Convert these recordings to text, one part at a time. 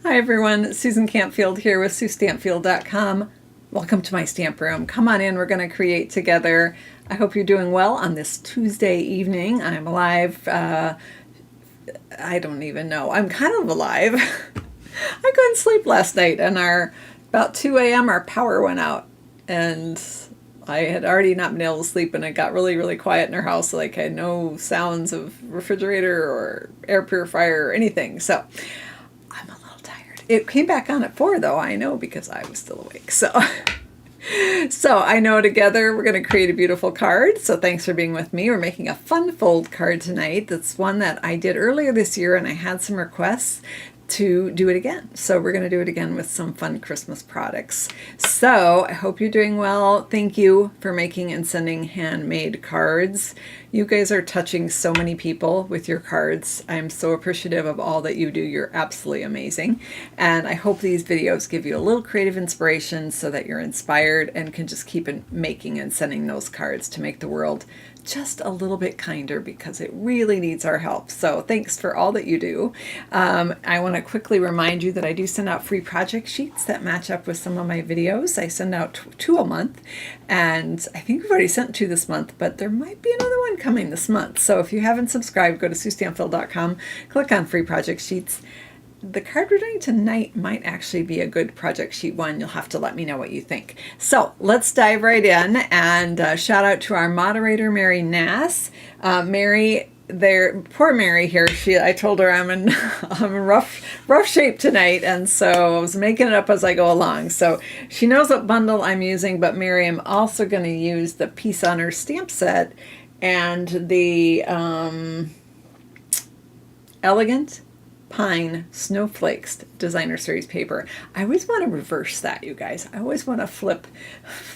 Hi everyone, Susan Campfield here with SueStampfield.com. Welcome to my stamp room. Come on in, we're going to create together. I hope you're doing well on this Tuesday evening. I'm alive. I don't even know. I'm kind of alive. I couldn't sleep last night and about 2 a.m. our power went out and I had already not been able to sleep, and it got really, really quiet in our house. Like I had no sounds of refrigerator or air purifier or anything. So I'm a little tired. It came back on at 4 though, I know, because I was still awake. So I know together we're going to create a beautiful card. So thanks for being with me. We're making a fun fold card tonight. That's one that I did earlier this year, and I had some requests to do it again. So we're going to do it again with some fun Christmas products. So I hope you're doing well. Thank you for making and sending handmade cards. You guys are touching so many people with your cards. I'm so appreciative of all that you do. You're absolutely amazing. And I hope these videos give you a little creative inspiration so that you're inspired and can just keep making and sending those cards to make the world just a little bit kinder, because it really needs our help. So thanks for all that you do. I want to quickly remind you that I do send out free project sheets that match up with some of my videos. I send out two a month, and I think we've already sent 2 this month, but there might be another one coming this month. So if you haven't subscribed, go to SueStampfield.com, click on free project sheets. The card we're doing tonight might actually be a good project sheet one. You'll have to let me know what you think. So let's dive right in, and shout out to our moderator, Mary Nass. Mary, poor Mary here. I told her I'm in rough shape tonight, and so I was making it up as I go along. So she knows what bundle I'm using, but Mary, I'm also going to use the Peace on Her stamp set and the Elegant Pine Snowflakes designer series paper. I always want to reverse that, you guys. I always want to flip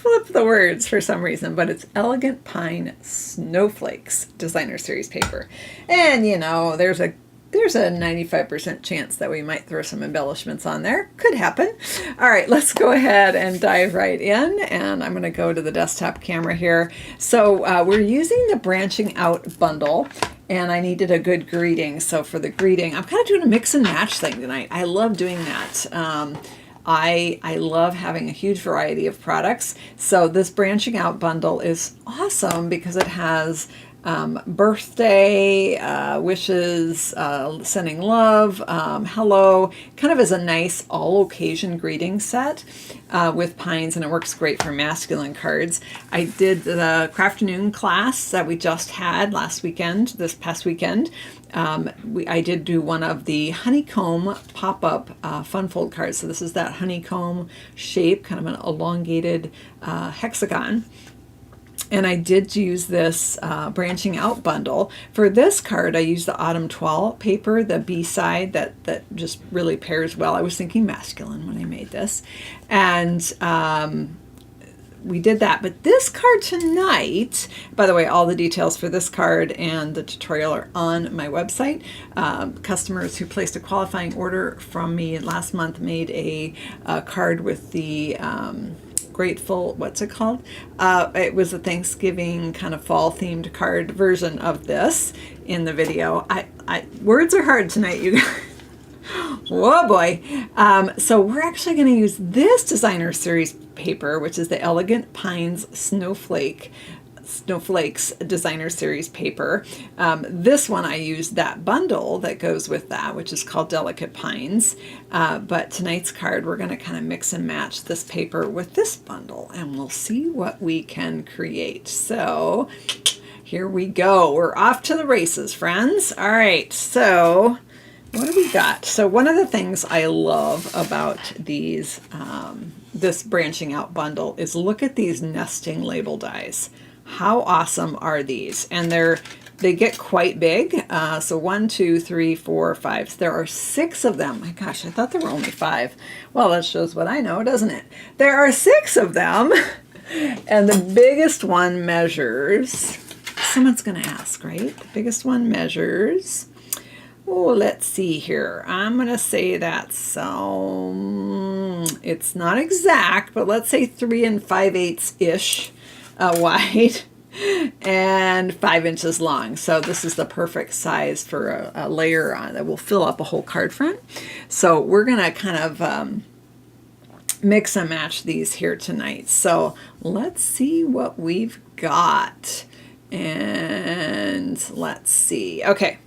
the words for some reason, but it's Elegant Pine Snowflakes designer series paper. And you know, there's a 95% chance that we might throw some embellishments on there. Could happen. All right, let's go ahead and dive right in. And I'm going to go to the desktop camera here. So we're using the branching out bundle, and I needed a good greeting. So for the greeting, I'm kind of doing a mix and match thing tonight. I love doing that. I love having a huge variety of products. So this branching out bundle is awesome because it has birthday, wishes, sending love, hello, kind of as a nice all-occasion greeting set with pines, and it works great for masculine cards. I did the Crafternoon class that we just had this past weekend. I did do one of the honeycomb pop-up fun fold cards. So this is that honeycomb shape, kind of an elongated hexagon. And I did use this branching out bundle. For this card, I used the Autumn Twirl paper, the B-side that just really pairs well. I was thinking masculine when I made this. And we did that. But this card tonight, by the way, all the details for this card and the tutorial are on my website. Customers who placed a qualifying order from me last month made a card with the grateful, what's it called? It was a Thanksgiving kind of fall themed card version of this in the video. Words are hard tonight, you guys. Whoa boy. So we're actually going to use this designer series paper, which is the Elegant Pines Snowflakes designer series paper. This one I used that bundle that goes with that, which is called Delicate Pines. But tonight's card, we're going to kind of mix and match this paper with this bundle, and we'll see what we can create. So here we go. We're off to the races, friends. All right. So what do we got? So one of the things I love about these, this branching out bundle is look at these nesting label dies. How awesome are these? And they get quite big. So 1, 2, 3, 4, 5. There are 6 of them. My gosh, I thought there were only 5. Well, that shows what I know, doesn't it? There are 6 of them. And the biggest one measures, someone's going to ask, right? The biggest one measures, oh, let's see here. I'm going to say that's, it's not exact, but let's say 3 5/8-ish. Wide. and 5 inches long. So this is the perfect size for a layer on that will fill up a whole card front. So we're going to kind of mix and match these here tonight. So let's see what we've got. And let's see. Okay.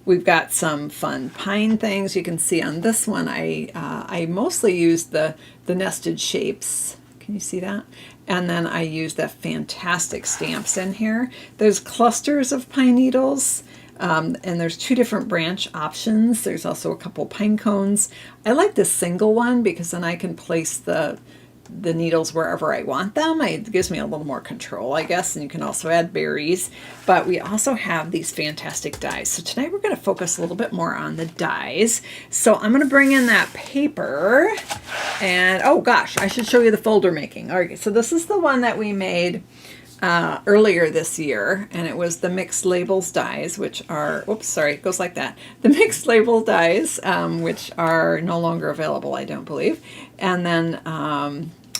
We've got some fun pine things. You can see on this one, I mostly used the nested shapes. Can you see that? And then I used the fantastic stamps in here. There's clusters of pine needles, and there's 2 different branch options. There's also a couple pine cones. I like the single one because then I can place the needles wherever I want them. It gives me a little more control, I guess, and you can also add berries. But we also have these fantastic dies. So tonight we're going to focus a little bit more on the dies. So I'm going to bring in that paper, and oh gosh, I should show you the folder making. All right, so this is the one that we made earlier this year, and it was the mixed labels dies, which are, oops, sorry, it goes like that. The mixed label dies, which are no longer available, I don't believe. And then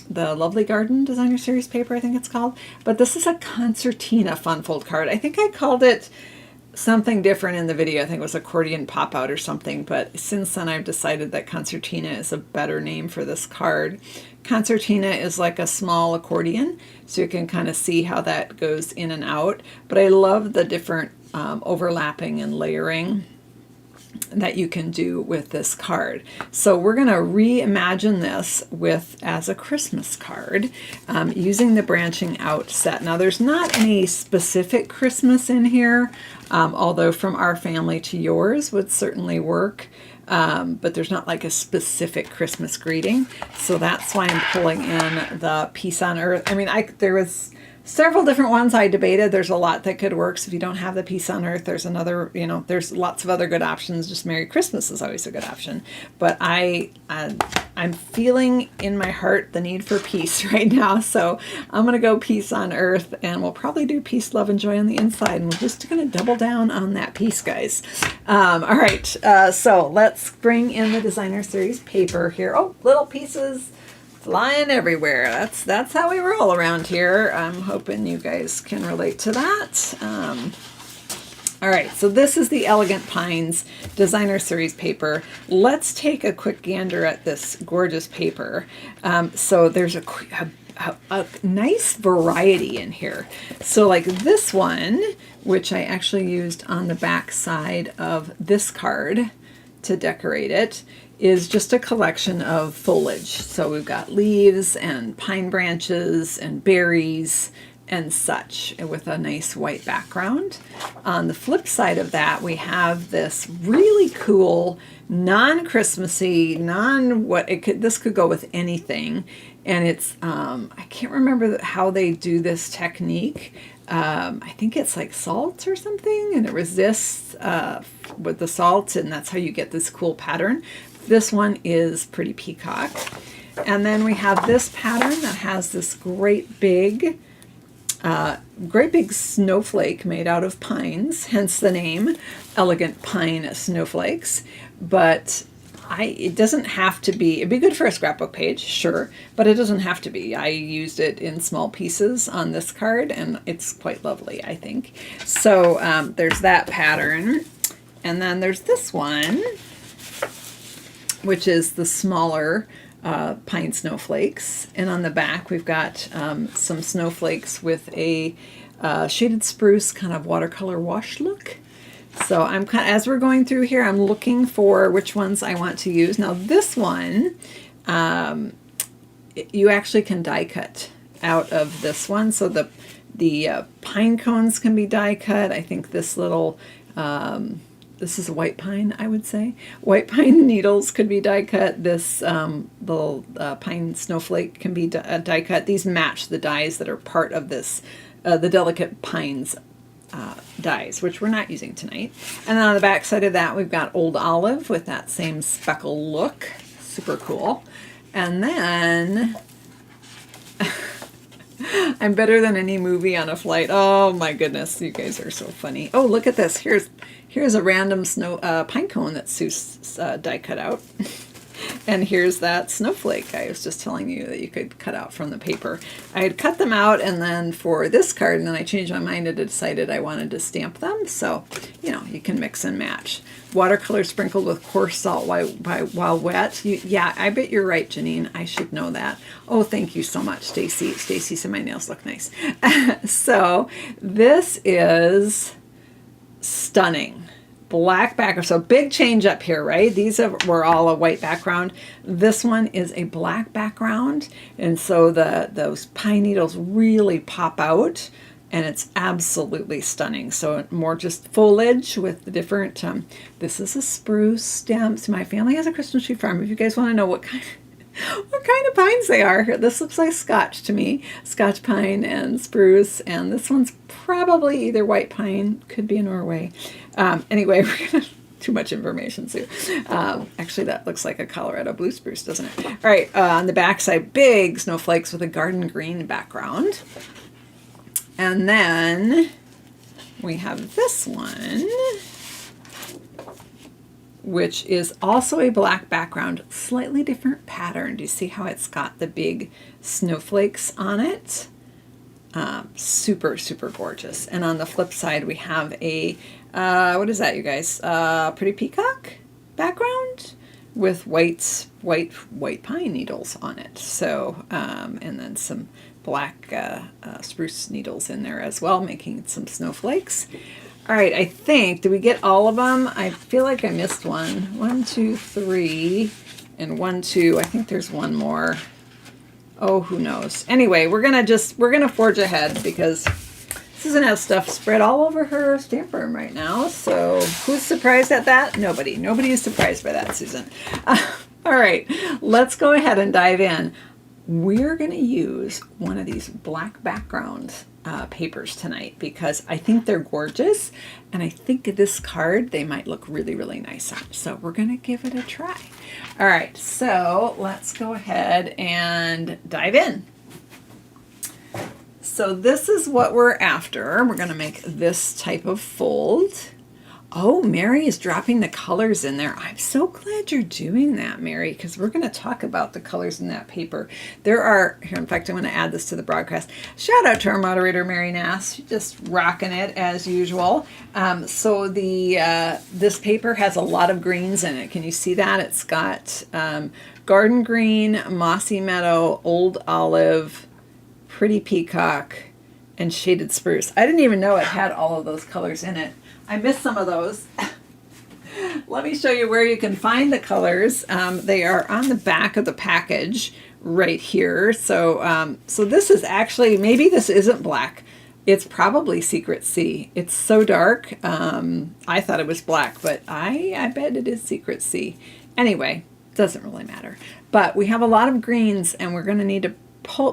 the Lovely Garden Designer Series paper, I think it's called. But this is a Concertina fun fold card. I think I called it something different in the video. I think it was accordion pop out or something, but since then I've decided that Concertina is a better name for this card. Concertina is like a small accordion, so you can kind of see how that goes in and out, but I love the different overlapping and layering that you can do with this card. So we're going to reimagine this as a Christmas card using the branching out set. Now there's not any specific Christmas in here, although from our family to yours would certainly work. But there's not like a specific Christmas greeting. So that's why I'm pulling in the Peace on Earth. I mean, there was several different ones I debated. There's a lot that could work. So if you don't have the Peace on Earth, there's another, there's lots of other good options. Just Merry Christmas is always a good option. But I'm feeling in my heart the need for peace right now. So I'm going to go Peace on Earth, and we'll probably do Peace, Love, and Joy on the inside. And we're just going to double down on that peace, guys. All right. So let's bring in the Designer Series paper here. Oh, little pieces flying everywhere. That's how we roll around here. I'm hoping you guys can relate to that. All right, so this is the Elegant Pines Designer Series paper. Let's take a quick gander at this gorgeous paper. So there's a nice variety in here. So like this one, which I actually used on the back side of this card to decorate it, is just a collection of foliage. So we've got leaves and pine branches and berries and such, with a nice white background. On the flip side of that, we have this really cool non-Christmassy, this could go with anything, and it's I can't remember how they do this technique. I think it's like salt or something, and it resists with the salt, and that's how you get this cool pattern. This one is pretty peacock. And then we have this pattern that has this great big snowflake made out of pines, hence the name Elegant Pine Snowflakes. But it doesn't have to be. It'd be good for a scrapbook page, sure, but it doesn't have to be. I used it in small pieces on this card, and it's quite lovely, I think. So there's that pattern. And then there's this one, which is the smaller pine snowflakes. And on the back, we've got some snowflakes with a shaded spruce kind of watercolor wash look. So as we're going through here, I'm looking for which ones I want to use. Now this one, you actually can die cut out of this one. So the pine cones can be die cut. I think this little, this is a white pine, I would say. White pine needles could be die cut. This little pine snowflake can be die cut. These match the dies that are part of this, the Delicate Pines dies, which we're not using tonight. And then on the back side of that, we've got Old Olive with that same speckle look. Super cool. And then I'm better than any movie on a flight. Oh my goodness, you guys are so funny. Oh, look at this. Here's a random pine cone that Seuss die cut out. And here's that snowflake I was just telling you that you could cut out from the paper. I had cut them out, and then for this card, and then I changed my mind and decided I wanted to stamp them. So, you know, you can mix and match. Watercolor sprinkled with coarse salt while wet. Yeah, I bet you're right, Janine. I should know that. Oh, thank you so much, Stacy. Stacy said my nails look nice. So this is stunning. Black background. So big change up here, right? These were all a white background. This one is a black background. And so those pine needles really pop out, and it's absolutely stunning. So more just foliage with the different, this is a spruce stem. So my family has a Christmas tree farm. If you guys want to know what kind of pines they are. This looks like Scotch to me. Scotch pine and spruce. And this one's probably either white pine, could be a Norway. Anyway, we're going to, too much information, Sue. Actually, that looks like a Colorado blue spruce, doesn't it? All right, on the back side, big snowflakes with a garden green background. And then we have this one, which is also a black background, slightly different pattern. Do you see how it's got the big snowflakes on it? Super, super gorgeous. And on the flip side, we have a, what is that, you guys? Pretty peacock background with white pine needles on it. So, and then some black spruce needles in there as well, making some snowflakes. All right, I think, did we get all of them? I feel like I missed one. 1, 2, 3, and 1, 2. I think there's one more. Oh, who knows? Anyway, we're gonna forge ahead because Susan has stuff spread all over her stamp room right now. So who's surprised at that? Nobody. Nobody is surprised by that, Susan. All right, let's go ahead and dive in. We're gonna use one of these black background papers tonight because I think they're gorgeous, and I think this card they might look really, really nice on. So we're gonna give it a try. All right, so let's go ahead and dive in. So this is what we're after. We're gonna make this type of fold. Oh, Mary is dropping the colors in there. I'm so glad you're doing that, Mary, because we're going to talk about the colors in that paper. There are, here, in fact, I'm going to add this to the broadcast. Shout out to our moderator, Mary Nass. She's just rocking it as usual. So this paper has a lot of greens in it. Can you see that? It's got garden green, mossy meadow, old olive, pretty peacock, and shaded spruce. I didn't even know it had all of those colors in it. I missed some of those. Let me show you where you can find the colors. They are on the back of the package right here. So, so this is actually, maybe this isn't black. It's probably Secret Sea. It's so dark. I thought it was black, but I bet it is Secret Sea. Anyway, doesn't really matter. But we have a lot of greens, and we're going to need to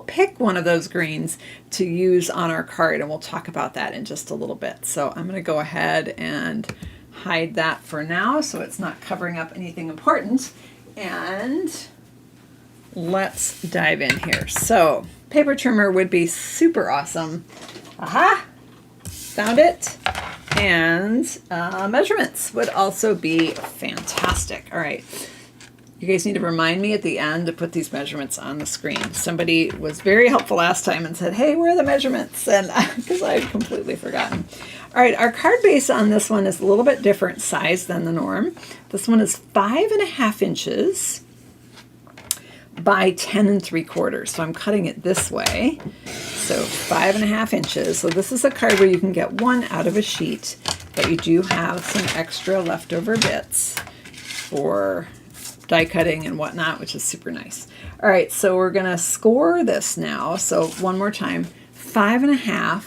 pick one of those greens to use on our card, and we'll talk about that in just a little bit. So I'm going to go ahead and hide that for now so it's not covering up anything important, and let's dive in here. So paper trimmer would be super awesome. Aha! Found it. And measurements would also be fantastic. All right. You guys need to remind me at the end to put these measurements on the screen. Somebody was very helpful last time and said, hey, where are the measurements? And because I had completely forgotten. All right, our card base on this one is a little bit different size than the norm. This one is 5.5 inches by 10 3/4. So I'm cutting it this way. So 5.5 inches. So this is a card where you can get one out of a sheet, but you do have some extra leftover bits for die cutting and whatnot, which is super nice. All right, so we're gonna score this now. So one more time, 5.5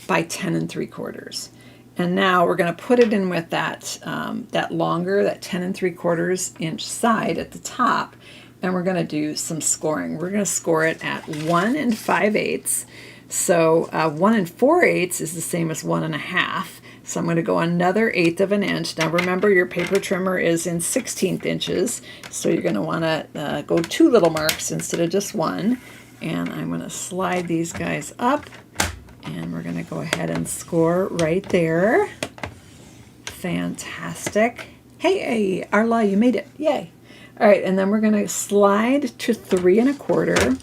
by 10 3/4. And now we're gonna put it in with that longer, that 10 3/4 inch side at the top, and we're gonna do some scoring. We're gonna score it at 1 5/8. So 1 4/8 is the same as 1 1/2. So I'm going to go another 1/8 of an inch. Now remember, your paper trimmer is in 16th inches, so you're going to want to go 2 little marks instead of just 1. And I'm going to slide these guys up, and we're going to go ahead and score right there. Fantastic. Hey, Arla, you made it. Yay. All right, and then we're going to slide to 3 1/4.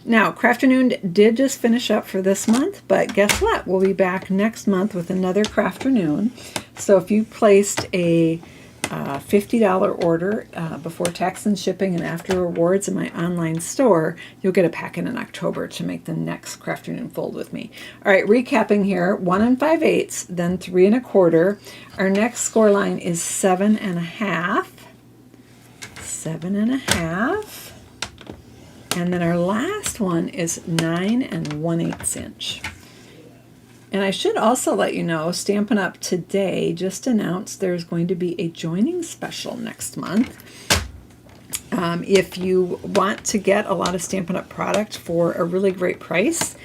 Now, Crafternoon did just finish up for this month, but guess what? We'll be back next month with another Crafternoon. So if you placed a $50 order before tax and shipping and after rewards in my online store, you'll get a packet in October to make the next Crafternoon fold with me. All right, recapping here, 1 5/8, then 3 1/4. Our next score line is 7 1/2. 7 1/2. And then our last one is 9 1/8 inch. And I should also let you know, Stampin' Up! Today just announced there's going to be a joining special next month. If you want to get a lot of Stampin' Up! Product for a really great price,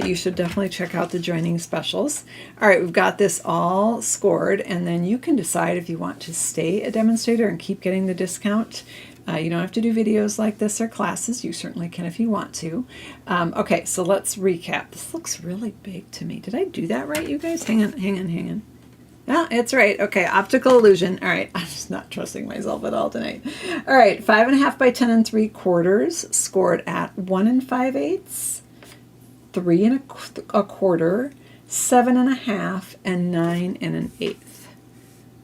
you should definitely check out the joining specials. All right, we've got this all scored, and then you can decide if you want to stay a demonstrator and keep getting the discount. You don't have to do videos like this or classes. You certainly can if you want to. Okay, so let's recap. This looks really big to me. Did I do that right, you guys? Hang on. Yeah, it's right. Okay, optical illusion. All right, I'm just not trusting myself at all tonight. All right, 5 1/2 by 10 3/4, scored at 1 5/8, 3 1/4, 7 1/2, and 9 1/8.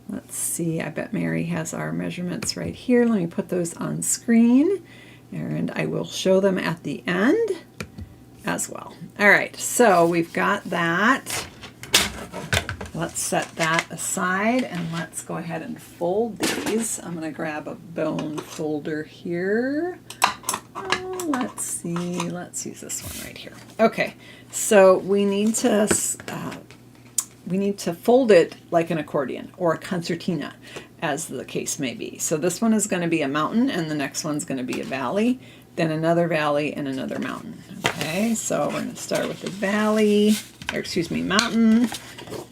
Let's see, I bet Mary has our measurements right here. Let me put those on screen, and I will show them at the end as well. All right, so we've got that. Let's set that aside, and let's go ahead and fold these. I'm going to grab a bone folder here. Let's see, let's use this one right here. Okay, so we need to fold it like an accordion or a concertina, as the case may be. So this one is going to be a mountain, and the next one's going to be a valley, then another valley, and another mountain. Okay, so we're going to start with the valley, or excuse me, mountain,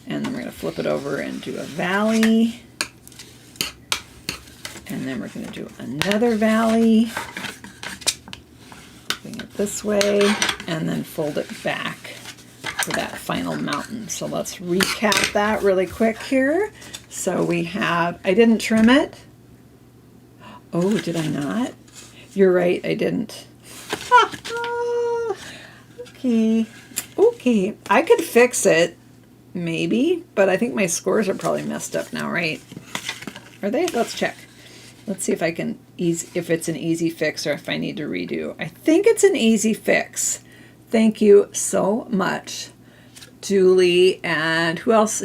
and then we're going to flip it over and do a valley, and then we're going to do another valley, bring it this way, and then fold it back for that final mountain. So let's recap that really quick here. So we have, I didn't trim it. Oh, did I not? You're right, I didn't. Okay, I could fix it, maybe, but I think my scores are probably messed up now, right? Are they? Let's check. Let's see if I can if it's an easy fix or if I need to redo. I think it's an easy fix. Thank you so much, Julie, and who else?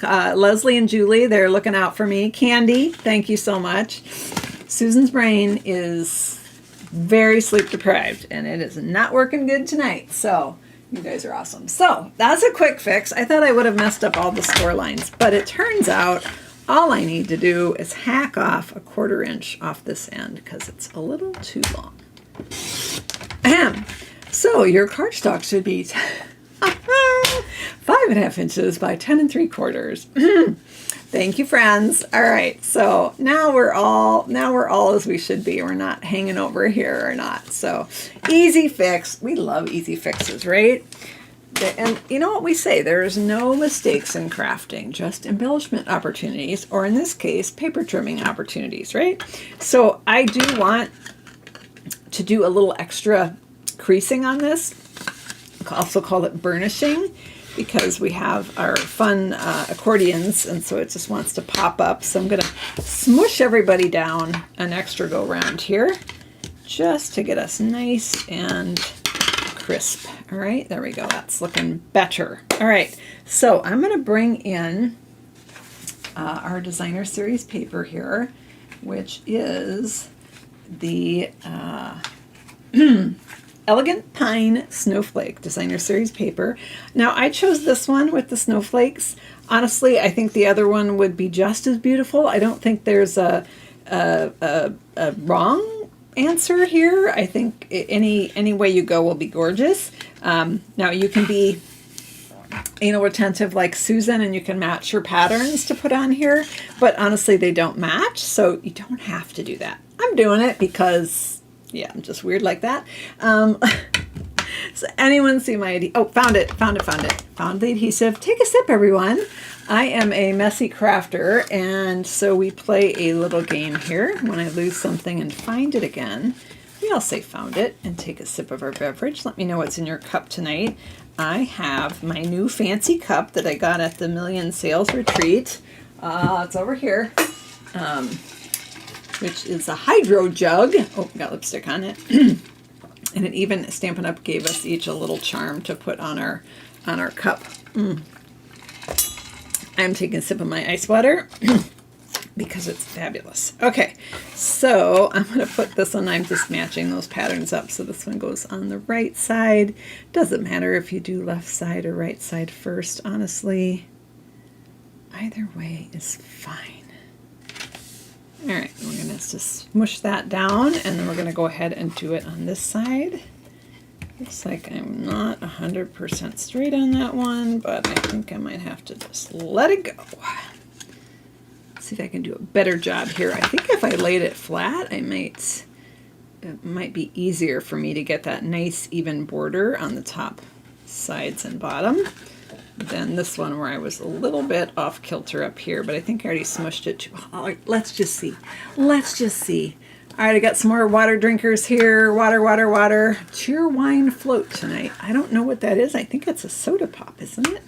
Leslie and Julie, they're looking out for me. Candy, thank you so much. Susan's brain is very sleep deprived, and it is not working good tonight. So you guys are awesome. So that's a quick fix. I thought I would have messed up all the score lines, but it turns out all I need to do is hack off a 1/4 inch off this end because it's a little too long. Ahem. So your cardstock should be 5 1/2 inches by 10 3/4. Thank you, friends. All right, so now we're all as we should be. We're not hanging over here or not. So easy fix. We love easy fixes, right? And you know what we say, there's no mistakes in crafting, just embellishment opportunities, or in this case, paper trimming opportunities, right? So I do want to do a little extra creasing on this. I also call it burnishing, because we have our fun accordions, and so it just wants to pop up. So I'm going to smush everybody down an extra go round here, just to get us nice and crisp. All right, there we go. That's looking better. All right, so I'm going to bring in our designer series paper here, which is the Elegant Pine Snowflake Designer Series paper. Now I chose this one with the snowflakes. Honestly, I think the other one would be just as beautiful. I don't think there's a wrong answer here. I think any way you go will be gorgeous. Now you can be attentive like Susan, and you can match your patterns to put on here, but honestly they don't match, so you don't have to do that. I'm doing it because yeah, I'm just weird like that. So anyone see my adhesive? Oh, found it. Found the adhesive. Take a sip, everyone. I am a messy crafter, and so we play a little game here. When I lose something and find it again, we all say found it and take a sip of our beverage. Let me know what's in your cup tonight. I have my new fancy cup that I got at the Million Sales Retreat. It's over here, which is a hydro jug. Oh, got lipstick on it. And it even, Stampin' Up! Gave us each a little charm to put on our cup. I'm taking a sip of my ice water because it's fabulous. Okay, so I'm going to put this one, I'm just matching those patterns up. So this one goes on the right side. Doesn't matter if you do left side or right side first, honestly. Either way is fine. All right, we're going to just smush that down, and then we're going to go ahead and do it on this side. Looks like I'm not 100% straight on that one, but I think I might have to just let it go. Let's see if I can do a better job here. I think if I laid it flat, it might be easier for me to get that nice even border on the top sides and bottom than this one where I was a little bit off kilter up here, but I think I already smushed it too. Oh, let's just see. Let's just see. All right, I got some more water drinkers here. Water, water, water. Cheer wine float tonight. I don't know what that is. I think it's a soda pop, isn't it?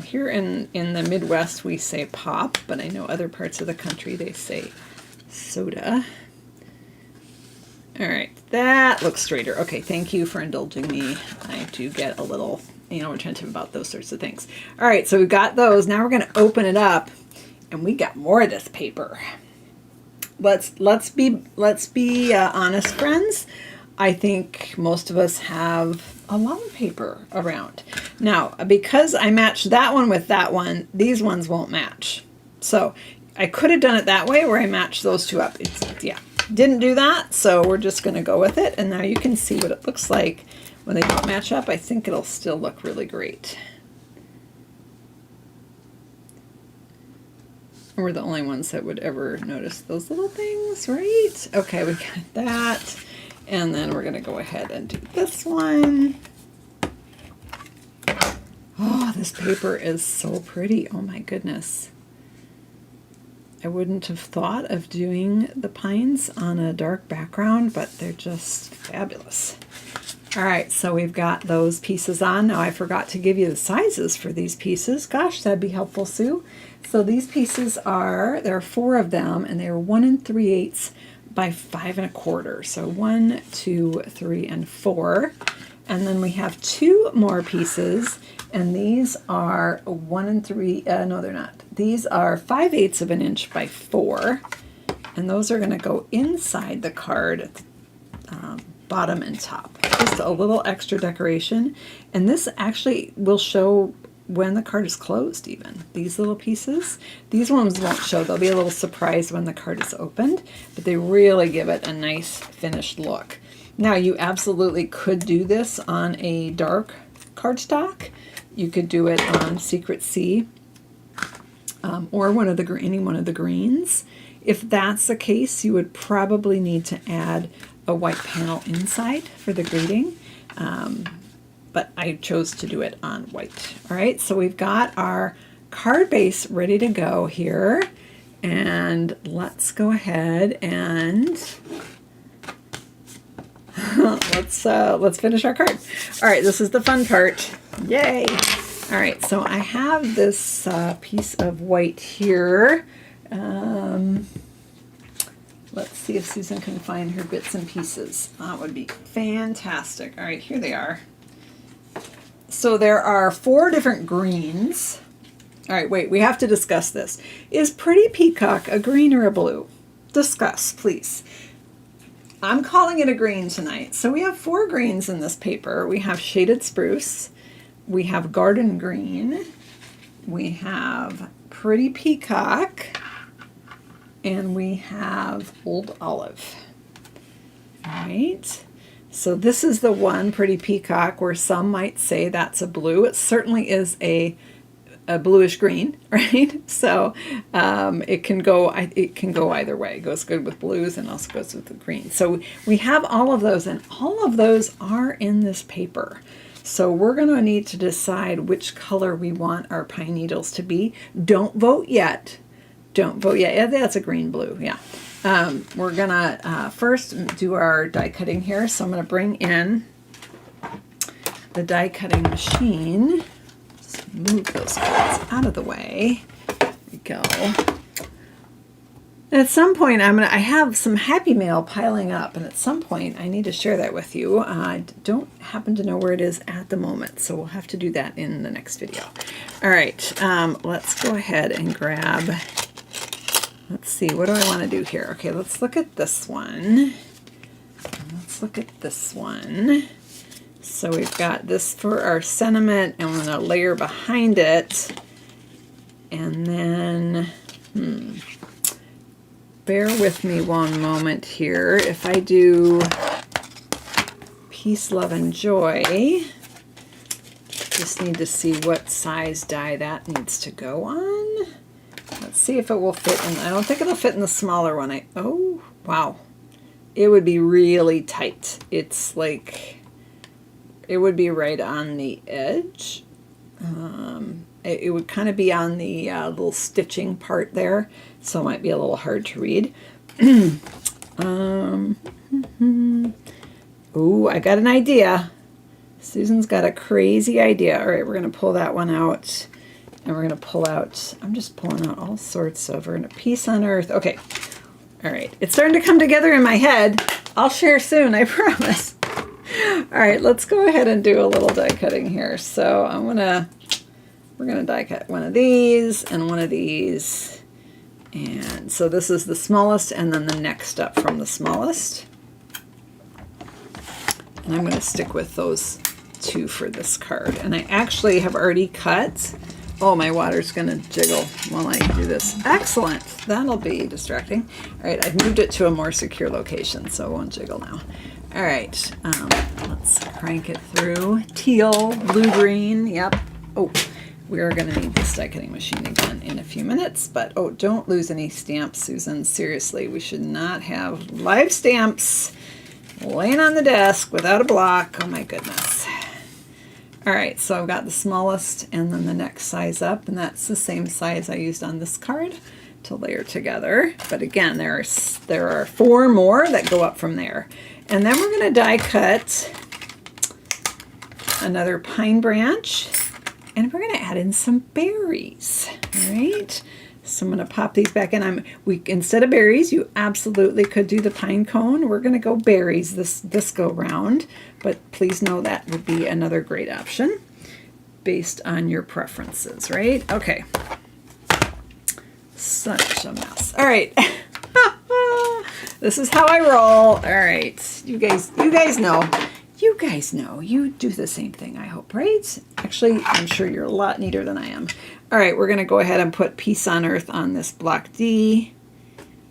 Here in the Midwest, we say pop, but I know other parts of the country, they say soda. All right, that looks straighter. Okay, thank you for indulging me. I do get a little, attentive about those sorts of things. All right, so we've got those. Now we're going to open it up, and we got more of this paper. Let's be honest, friends. I think most of us have a lot of paper around. Now, because I matched that one with that one, these ones won't match. So I could have done it that way where I matched those two up. Didn't do that, so we're just going to go with it. And now you can see what it looks like when they don't match up. I think it'll still look really great. We're the only ones that would ever notice those little things, right? Okay, we got that. And then we're going to go ahead and do this one. Oh, this paper is so pretty. Oh my goodness. I wouldn't have thought of doing the pines on a dark background, but they're just fabulous. All right, so we've got those pieces on. Now I forgot to give you the sizes for these pieces. Gosh, that'd be helpful, Sue. So these pieces there are 4 of them, and they're 1 3/8 by 5 1/4. So 1, 2, 3, and 4. And then we have 2 more pieces, and these are 1 3. No, they're not. These are 5/8 of an inch by 4, and those are going to go inside the card, bottom and top. Just a little extra decoration, and this actually will show when the card is closed. Even these little pieces, these ones won't show. They'll be a little surprised when the card is opened, but they really give it a nice finished look. Now you absolutely could do this on a dark cardstock. You could do it on Secret Sea or any one of the greens. If that's the case, you would probably need to add a white panel inside for the grading, but I chose to do it on white. All right, so we've got our card base ready to go here, and let's go ahead and let's finish our card. All right, this is the fun part. Yay! All right, so I have this piece of white here. Let's see if Susan can find her bits and pieces. That would be fantastic. All right, here they are. So there are 4 different greens. All right, wait, we have to discuss this. Is Pretty Peacock a green or a blue? Discuss, please. I'm calling it a green tonight. So we have 4 greens in this paper. We have Shaded Spruce. We have Garden Green. We have Pretty Peacock. And we have Old Olive. All right. So this is the one, Pretty Peacock, where some might say that's a blue. It certainly is a a bluish green, right? So it can go either way. It goes good with blues and also goes with the green. So we have all of those, and all of those are in this paper. So we're going to need to decide which color we want our pine needles to be. Don't vote yet. Don't vote yet. Yeah, that's a green blue. Yeah. We're going to first do our die cutting here. So I'm going to bring in the die cutting machine. Just move those cards out of the way. There we go. And at some point, I have some Happy Mail piling up, and at some point, I need to share that with you. I don't happen to know where it is at the moment, so we'll have to do that in the next video. All right, let's go ahead and grab. Let's see, what do I want to do here? Okay, let's look at this one. Let's look at this one. So we've got this for our sentiment, and we're going to layer behind it, and then. Bear with me one moment here. If I do peace, love, and joy, just need to see what size die that needs to go on. Let's see if it will fit in. I don't think it'll fit in the smaller one. Oh, wow. It would be really tight. It's like, it would be right on the edge. It would kind of be on the little stitching part there, so it might be a little hard to read. Ooh, I got an idea. Susan's got a crazy idea. All right, we're going to pull that one out, and we're going to pull out, I'm just pulling out all sorts of, we're going to peace on earth. Okay, all right, it's starting to come together in my head. I'll share soon, I promise. All right, let's go ahead and do a little die cutting here. So we're going to die cut one of these and one of these. And so this is the smallest, and then the next up from the smallest. And I'm going to stick with those two for this card. And I actually have already cut. Oh, my water's going to jiggle while I do this. Excellent. That'll be distracting. All right, I've moved it to a more secure location, so it won't jiggle now. All right, let's crank it through. Teal, blue, green. Yep. Oh, we're going to need this die cutting machine again in a few minutes. But, oh, don't lose any stamps, Susan. Seriously, we should not have live stamps laying on the desk without a block. Oh, my goodness. All right, so I've got the smallest and then the next size up, and that's the same size I used on this card to layer together. But again, there are 4 more that go up from there. And then we're going to die cut another pine branch, and we're going to add in some berries. All right, so I'm going to pop these back in. Instead of berries, you absolutely could do the pine cone. We're going to go berries this go round, but please know that would be another great option based on your preferences, right? Okay, such a mess. All right. This is how I roll. All right, you guys know. You guys know. You do the same thing, I hope, right? Actually, I'm sure you're a lot neater than I am. All right, we're going to go ahead and put Peace on Earth on this block D,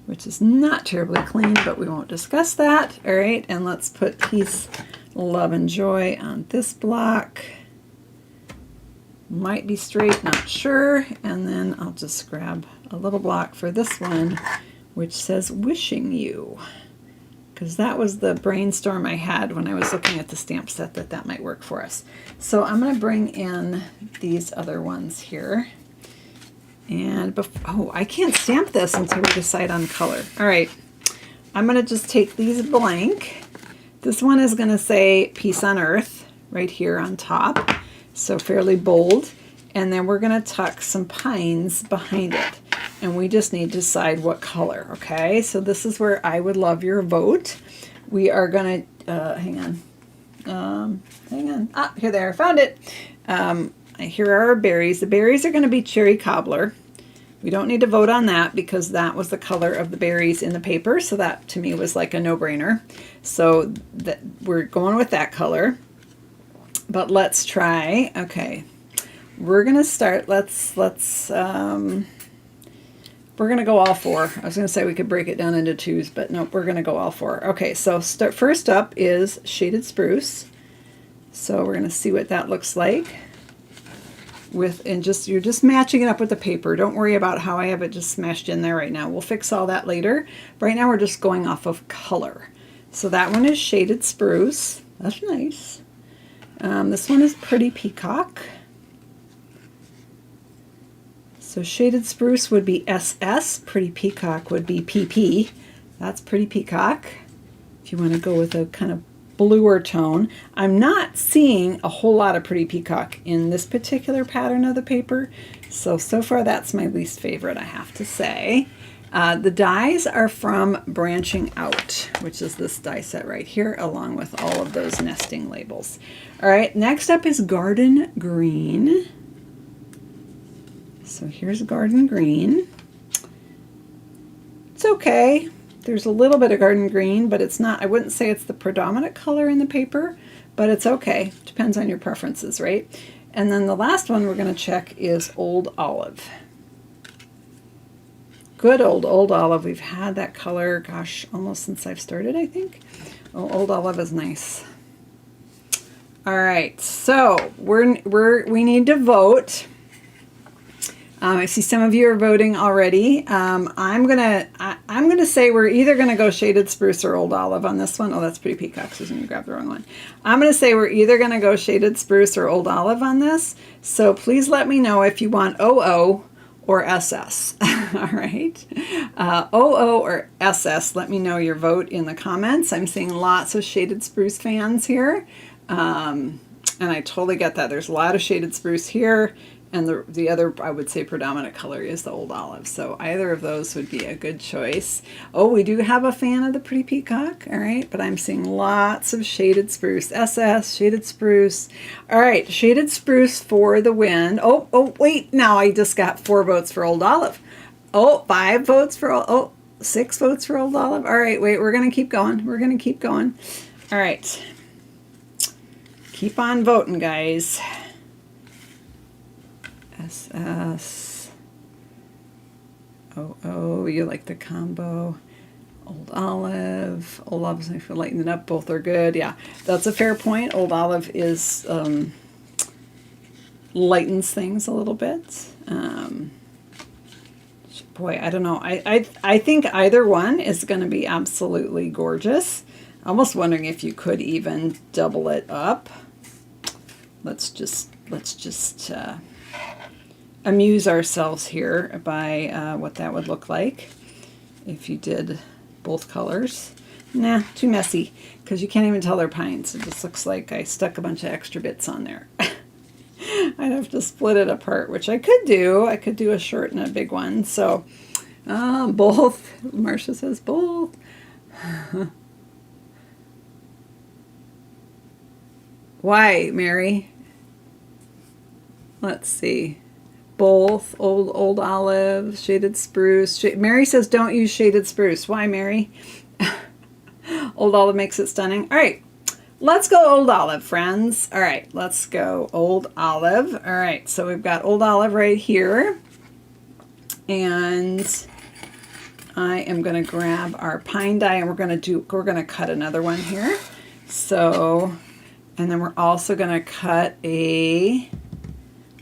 which is not terribly clean, but we won't discuss that. All right, and let's put Peace, Love, and Joy on this block. Might be straight, not sure. And then I'll just grab a little block for this one, which says Wishing You, because that was the brainstorm I had when I was looking at the stamp set that might work for us. So I'm going to bring in these other ones here. And, oh, I can't stamp this until we decide on color. All right, I'm going to just take these blank. This one is going to say Peace on Earth right here on top, so fairly bold. And then we're going to tuck some pines behind it. And we just need to decide what color, okay? So this is where I would love your vote. We are going to, hang on. Ah, here they are, found it. Here are our berries. The berries are going to be cherry cobbler. We don't need to vote on that because that was the color of the berries in the paper. So that to me was like a no-brainer. So we're going with that color. But let's try, okay. We're going to start, we're going to go all 4. I was going to say we could break it down into 2s, but nope, we're going to go all 4. Okay, so first up is Shaded Spruce. So we're going to see what that looks like. with, and you're just matching it up with the paper. Don't worry about how I have it just smashed in there right now. We'll fix all that later. Right now we're just going off of color. So that one is Shaded Spruce. That's nice. This one is Pretty Peacock. So Shaded Spruce would be SS. Pretty Peacock would be PP. That's Pretty Peacock. If you want to go with a kind of bluer tone. I'm not seeing a whole lot of Pretty Peacock in this particular pattern of the paper. So far that's my least favorite, I have to say. The dies are from Branching Out, which is this die set right here, along with all of those nesting labels. All right, next up is Garden Green. So here's Garden Green. It's okay. There's a little bit of Garden Green, but it's not, I wouldn't say it's the predominant color in the paper, but it's okay. Depends on your preferences, right? And then the last one we're going to check is Old Olive. Good old Olive. We've had that color, gosh, almost since I've started, I think. Oh, Old Olive is nice. All right, so we need to vote. I see some of you are voting already. I'm gonna say we're either gonna go Shaded Spruce or Old Olive on this one. Oh, that's Pretty Peacock, Susan, you grabbed the wrong one. I'm gonna say we're either gonna go Shaded Spruce or Old Olive on this. So please let me know if you want OO or SS. All right, OO or SS. Let me know your vote in the comments. I'm seeing lots of Shaded Spruce fans here, and I totally get that. There's a lot of Shaded Spruce here. And the other, I would say, predominant color is the Old Olive. So either of those would be a good choice. Oh, we do have a fan of the Pretty Peacock. All right, but I'm seeing lots of Shaded Spruce. SS, Shaded Spruce. All right, Shaded Spruce for the win. Oh, wait. Now I just got 4 votes for Old Olive. Oh, 5 votes for 6 votes for Old Olive. All right, wait. We're going to keep going. We're going to keep going. All right. Keep on voting, guys. SS. Oh, you like the combo. Old Olive. Old Olive, if you lighten it up, both are good. Yeah, that's a fair point. Old Olive is lightens things a little bit. Boy, I don't know. I think either one is going to be absolutely gorgeous. Almost wondering if you could even double it up. Let's just amuse ourselves here by what that would look like if you did both colors. Nah, too messy, because you can't even tell they're pines. It just looks like I stuck a bunch of extra bits on there. I'd have to split it apart, which I could do. I could do a short and a big one. So both. Marcia says both. Why, Mary? Let's see. Both. Old Olive, Shaded Spruce. Mary says don't use Shaded Spruce. Why, Mary? Old Olive makes it stunning. All right, let's go Old Olive, friends. All right, let's go Old Olive. All right, so we've got Old Olive right here. And I am going to grab our pine die, and we're going to cut another one here. So, and then we're also going to cut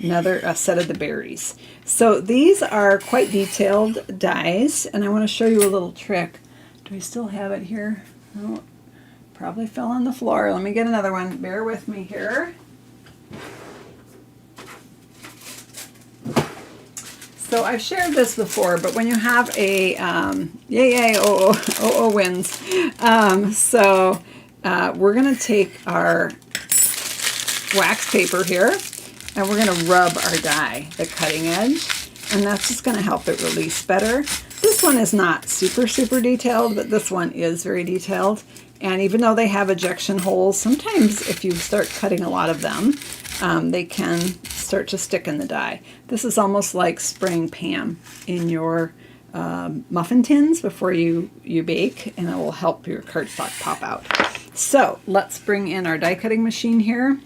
another set of the berries. So these are quite detailed dies, and I want to show you a little trick. Do I still have it here? Oh, probably fell on the floor. Let me get another one. Bear with me here. So I've shared this before, but when you have a wins. We're going to take our wax paper here, and we're going to rub our die, the cutting edge, and that's just going to help it release better. This one is not super detailed, but this one is very detailed. And even though they have ejection holes, sometimes if you start cutting a lot of them, they can start to stick in the die. This is almost like spraying Pam in your muffin tins before you bake, and it will help your cardstock pop out. So let's bring in our die cutting machine here.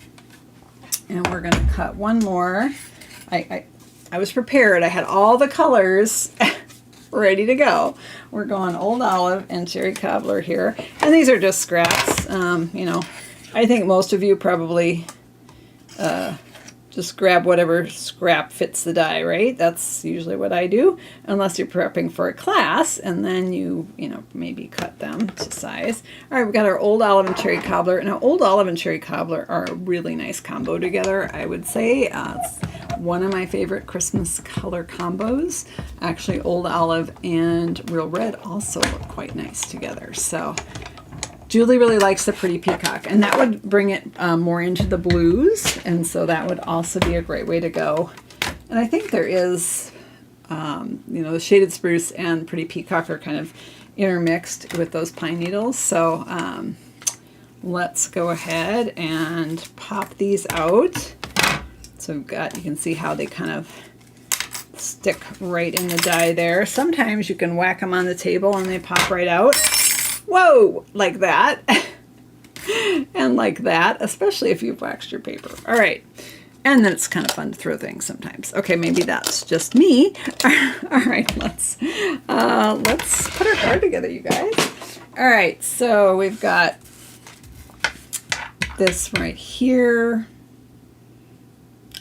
And we're going to cut one more. I was prepared. I had all the colors ready to go. We're going Old Olive and Cherry Cobbler here. And these are just scraps. You know, I think most of you probably just grab whatever scrap fits the die, right? That's usually what I do, unless you're prepping for a class, and then you know, maybe cut them to size. All right, we've got our Old Olive and Cherry Cobbler. Now, Old Olive and Cherry Cobbler are a really nice combo together, I would say. It's one of my favorite Christmas color combos. Actually, Old Olive and Real Red also look quite nice together. So Julie really likes the Pretty Peacock, and that would bring it more into the blues, and so that would also be a great way to go. And I think there is, you know, the Shaded Spruce and Pretty Peacock are kind of intermixed with those pine needles. So let's go ahead and pop these out. So we've got, you can see how they kind of stick right in the die there. Sometimes you can whack them on the table and they pop right out. Whoa, like that. And like that, especially if you've waxed your paper. All right. And then it's kind of fun to throw things sometimes. Okay, maybe that's just me. All right, let's put our card together, you guys. All right, so we've got this right here.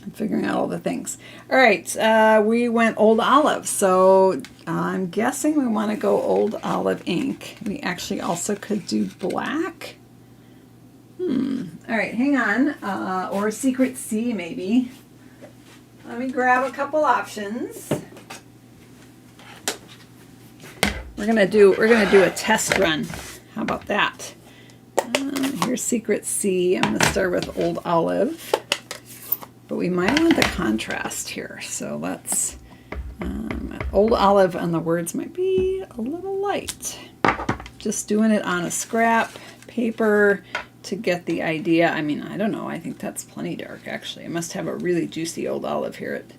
I'm figuring out all the things. All right, we went Old Olive, so I'm guessing we want to go Old Olive ink. We actually also could do black. All right, hang on, or Secret C maybe. Let me grab a couple options. We're gonna do a test run. How about that? Here's Secret C. I'm gonna start with Old Olive. But we might want the contrast here, so let's, Old Olive and the words might be a little light. Just doing it on a scrap paper to get the idea. I mean, I don't know, I think that's plenty dark actually. I must have a really juicy Old Olive here. It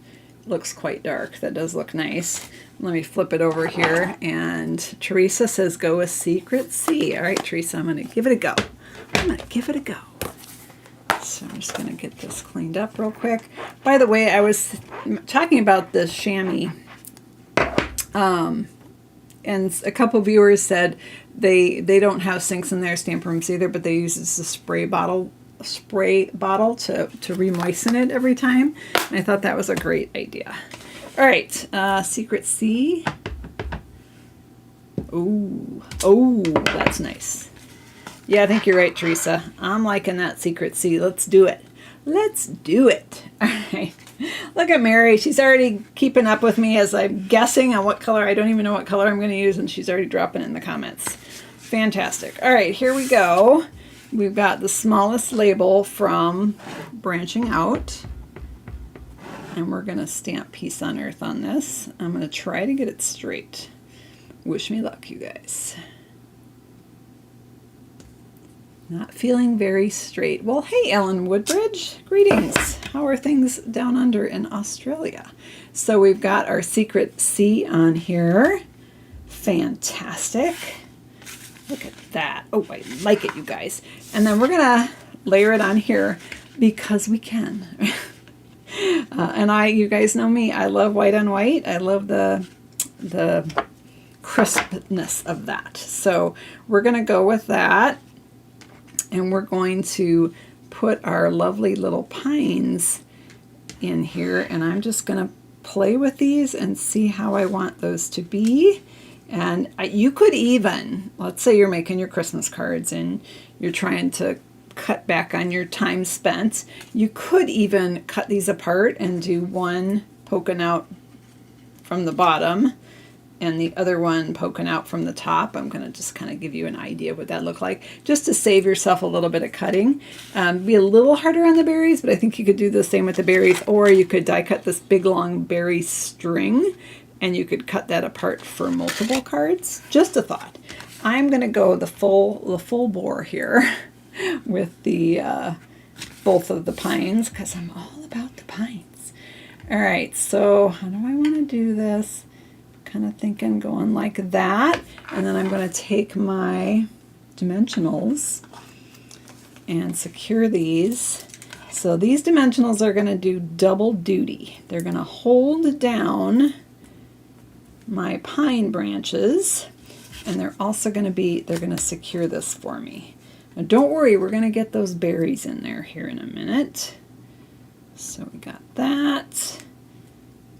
looks quite dark. That does look nice. Let me flip it over here, and Teresa says go with Secret C. All right, Teresa, I'm gonna give it a go. I'm gonna give it a go. So I'm just going to get this cleaned up real quick. By the way, I was talking about the chamois, and a couple viewers said they don't have sinks in their stamp rooms either, but they use this spray bottle to re-moisten it every time. And I thought that was a great idea. All right, Secret C. Oh, that's nice. Yeah, I think you're right, Teresa. I'm liking that Secret C. Let's do it. Let's do it. All right. Look at Mary. She's already keeping up with me as I'm guessing on what color. I don't even know what color I'm going to use, and she's already dropping it in the comments. Fantastic. All right, here we go. We've got the smallest label from Branching Out, and we're going to stamp Peace on Earth on this. I'm going to try to get it straight. Wish me luck, you guys. Not feeling very straight. Well, hey, Ellen Woodbridge. Greetings. How are things down under in Australia? So we've got our Secret C on here. Fantastic. Look at that. Oh, I like it, you guys. And then we're going to layer it on here because we can. And you guys know me. I love white on white. I love the crispness of that. So we're going to go with that. And we're going to put our lovely little pines in here, and I'm just going to play with these and see how I want those to be. And you could even, let's say you're making your Christmas cards and you're trying to cut back on your time spent, you could even cut these apart and do one poking out from the bottom and the other one poking out from the top. I'm going to just kind of give you an idea of what that looked like, just to save yourself a little bit of cutting. Be a little harder on the berries, but I think you could do the same with the berries, or you could die cut this big long berry string, and you could cut that apart for multiple cards. Just a thought. I'm going to go the full bore here with the both of the pines, because I'm all about the pines. All right, so how do I want to do this? Kind of thinking going like that, and then I'm going to take my dimensionals and secure these. So these dimensionals are going to do double duty. They're going to hold down my pine branches, and they're also going to secure this for me. Now don't worry, we're going to get those berries in there here in a minute. So we got that.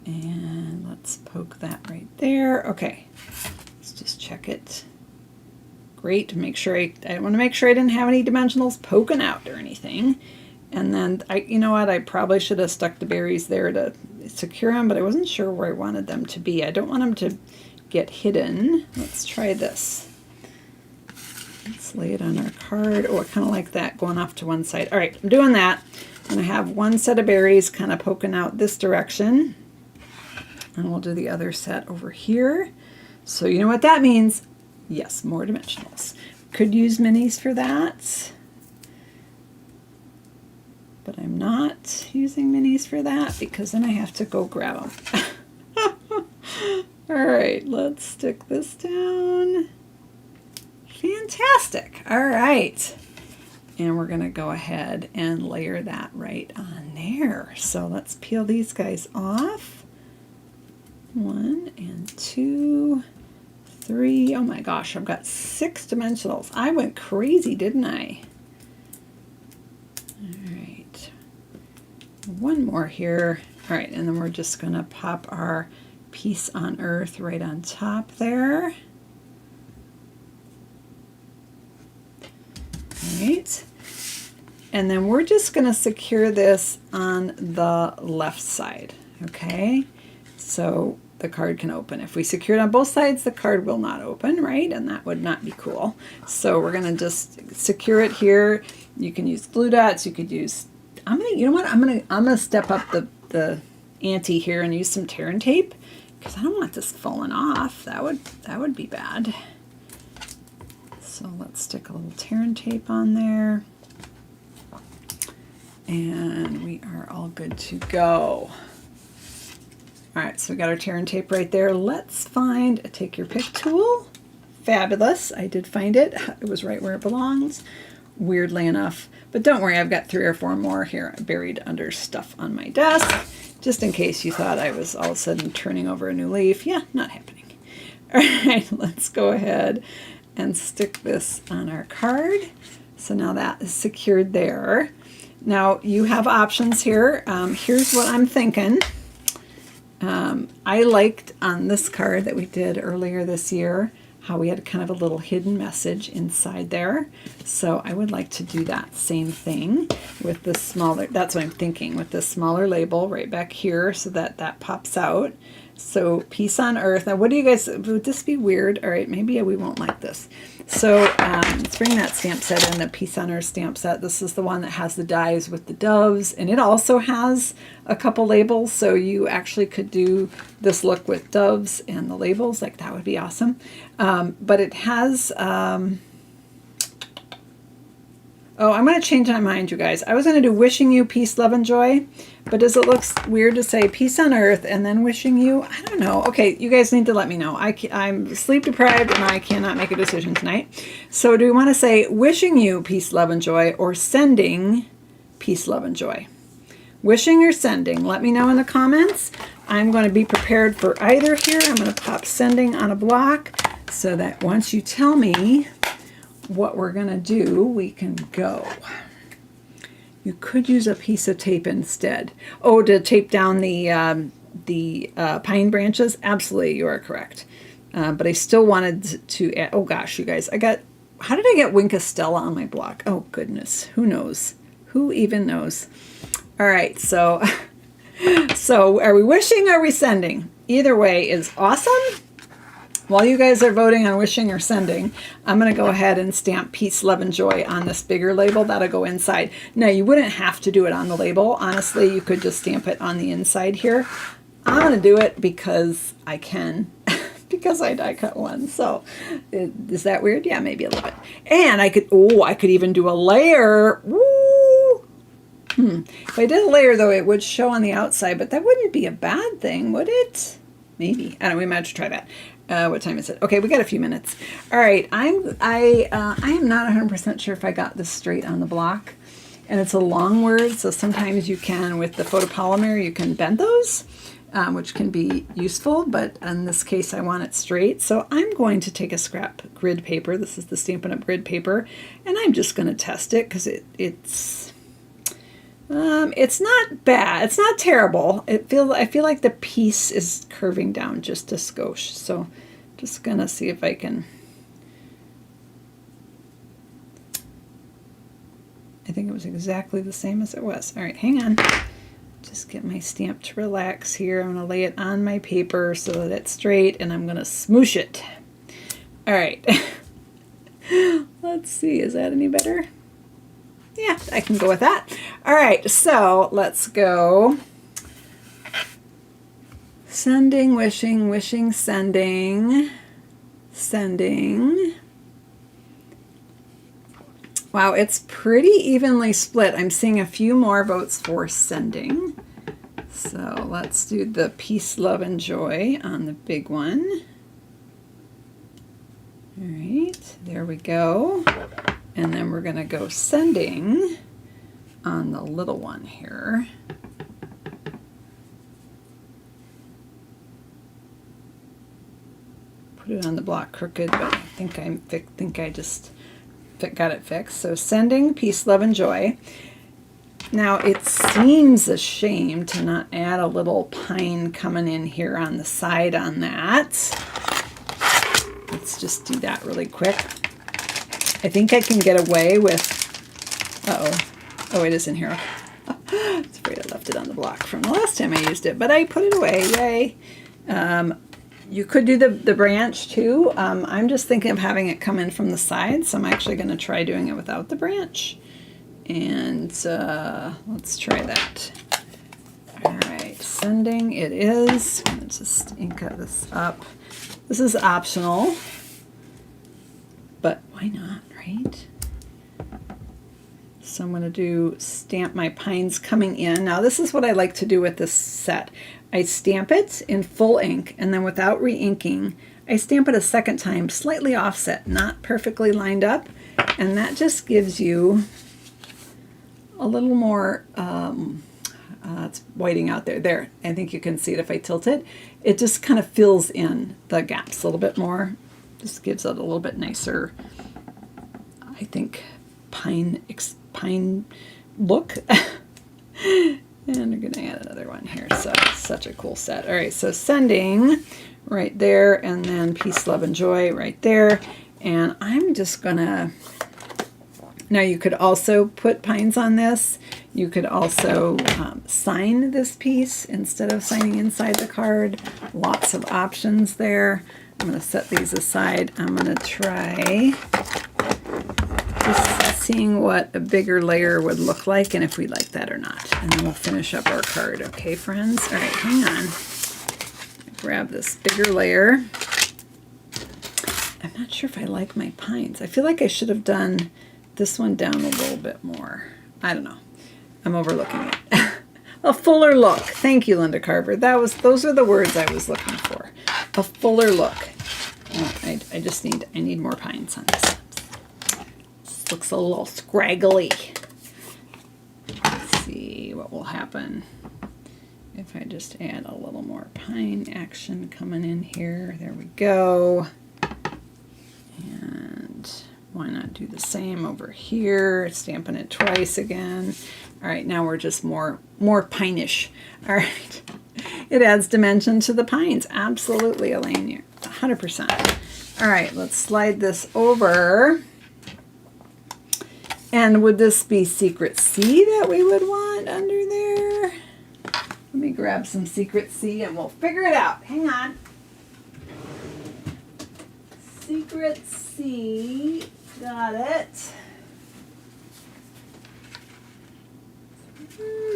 And let's poke that right there. Okay, let's just check it. Great, make sure I want to make sure I didn't have any dimensionals poking out or anything. And then you know what, I probably should have stuck the berries there to secure them, but I wasn't sure where I wanted them to be. I don't want them to get hidden. Let's try this. Let's lay it on our card. Oh, I kind of like that going off to one side. All right, I'm doing that. And I have one set of berries kind of poking out this direction. And we'll do the other set over here. So you know what that means? Yes, more dimensionals. Could use minis for that. But I'm not using minis for that because then I have to go grab them. All right, let's stick this down. Fantastic. All right. And we're going to go ahead and layer that right on there. So let's peel these guys off. 1 and 2, 3. Oh my gosh, I've got 6 dimensionals. I went crazy, didn't I? All right. One more here. All right, and then we're just going to pop our piece on earth right on top there. All right. And then we're just going to secure this on the left side, okay? So the card can open. If we secure it on both sides, the card will not open, right? And that would not be cool. So we're going to just secure it here. You can use glue dots. You could use, you know what? I'm gonna step up the ante here and use some tear and tape because I don't want this falling off. That would be bad. So let's stick a little tear and tape on there. And we are all good to go. All right, so we got our tear and tape right there. Let's find a take your pick tool. Fabulous, I did find it. It was right where it belongs, weirdly enough. But don't worry, I've got 3 or 4 more here buried under stuff on my desk, just in case you thought I was all of a sudden turning over a new leaf. Yeah, not happening. All right, let's go ahead and stick this on our card. So now that is secured there. Now you have options here. Here's what I'm thinking. I liked on this card that we did earlier this year how we had kind of a little hidden message inside there. So I would like to do that same thing with the smaller, that's what I'm thinking, with the smaller label right back here so that that pops out. So peace on earth. Now what do you guys, would this be weird? All right, maybe we won't like this. So let's bring that stamp set in, the peace on earth stamp set. This is the one that has the dies with the doves, and it also has a couple labels. So you actually could do this look with doves and the labels, like that would be awesome. But it has, oh, I'm going to change my mind, you guys. I was going to do wishing you peace, love, and joy. But does it look weird to say peace on earth and then wishing you? I don't know. Okay, you guys need to let me know. I'm sleep deprived and I cannot make a decision tonight. So do we want to say wishing you peace, love, and joy or sending peace, love, and joy? Wishing or sending? Let me know in the comments. I'm going to be prepared for either here. I'm going to pop sending on a block so that once you tell me what we're going to do, we can go. You could use a piece of tape instead. Oh, to tape down the pine branches? Absolutely, you are correct. But I still wanted to add, oh gosh, you guys, how did I get Winkastella on my block? Oh goodness, who knows? Who even knows? All right, so, so are we wishing or are we sending? Either way is awesome. While you guys are voting on wishing or sending, I'm going to go ahead and stamp peace, love, and joy on this bigger label. That'll go inside. Now, you wouldn't have to do it on the label. Honestly, you could just stamp it on the inside here. I'm going to do it because I can, because I die cut one. So is that weird? Yeah, maybe a little bit. And I could even do a layer. Woo! If I did a layer, though, it would show on the outside, but that wouldn't be a bad thing, would it? Maybe. I don't know. We might have to try that. What time is it? Okay, we got a few minutes. All right, I am not 100% sure if I got this straight on the block, and it's a long word, so sometimes you can, with the photopolymer, you can bend those, which can be useful, but in this case, I want it straight, so I'm going to take a scrap grid paper. This is the Stampin' Up! Grid paper, and I'm just going to test it because it's, It's not bad. It's not terrible. I feel like the piece is curving down just a skosh. So just gonna see if I can. I think it was exactly the same as it was. All right, hang on. Just get my stamp to relax here. I'm gonna lay it on my paper so that it's straight, and I'm gonna smoosh it. All right. Let's see, is that any better? Yeah, I can go with that. All right, so let's go. Sending, wishing, wishing, sending, sending. Wow, it's pretty evenly split. I'm seeing a few more votes for sending. So let's do the peace, love, and joy on the big one. All right, there we go. And then we're going to go sending on the little one here. Put it on the block crooked, but I think I just got it fixed. So sending, peace, love, and joy. Now it seems a shame to not add a little pine coming in here on the side on that. Let's just do that really quick. I think I can get away with, oh, it is in here. I was afraid I left it on the block from the last time I used it, but I put it away, yay. You could do the branch too. I'm just thinking of having it come in from the side, so I'm actually going to try doing it without the branch. And let's try that. All right, sending it is. I'm going to just ink this up. This is optional, but why not, right? So I'm going to do stamp my pines coming in. Now this is what I like to do with this set. I stamp it in full ink, and then without re-inking, I stamp it a second time, slightly offset, not perfectly lined up, and that just gives you a little more, it's whiting out there. There, I think you can see it if I tilt it. It just kind of fills in the gaps a little bit more. Just gives it a little bit nicer, I think, pine look. And we're going to add another one here. So such a cool set. All right, so sending right there, and then peace, love, and joy right there. And I'm just going to, now you could also put pines on this. You could also sign this piece instead of signing inside the card. Lots of options there. I'm going to set these aside. I'm going to try just seeing what a bigger layer would look like and if we like that or not. And then we'll finish up our card. Okay, friends? All right, hang on. Grab this bigger layer. I'm not sure if I like my pines. I feel like I should have done this one down a little bit more. I don't know. I'm overlooking it. A fuller look. Thank you, Linda Carver. Those are the words I was looking for. A fuller look. Oh, I need more pines on this. This looks a little scraggly. Let's see what will happen if I just add a little more pine action coming in here. There we go. And why not do the same over here? Stamping it twice again. All right, now we're just more pine-ish. All right. It adds dimension to the pines. Absolutely, Elaine. You're 100%. All right, let's slide this over. And would this be Secret C that we would want under there? Let me grab some Secret C and we'll figure it out. Hang on. Secret C. Got it.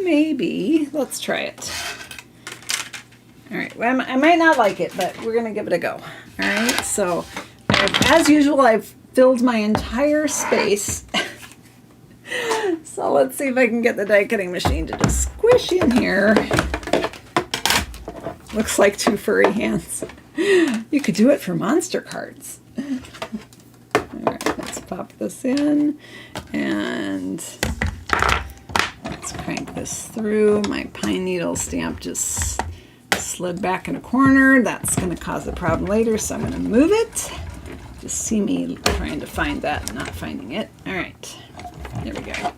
Maybe. Let's try it. All right. Well, I might not like it, but we're going to give it a go. All right. So, as usual, I've filled my entire space. So let's see if I can get the die cutting machine to just squish in here. Looks like two furry hands. You could do it for monster cards. All right, let's pop this in and let's crank this through. My pine needle stamp just slid back in a corner. That's going to cause a problem later, so I'm going to move it. Just see me trying to find that and not finding it. All right, there we go.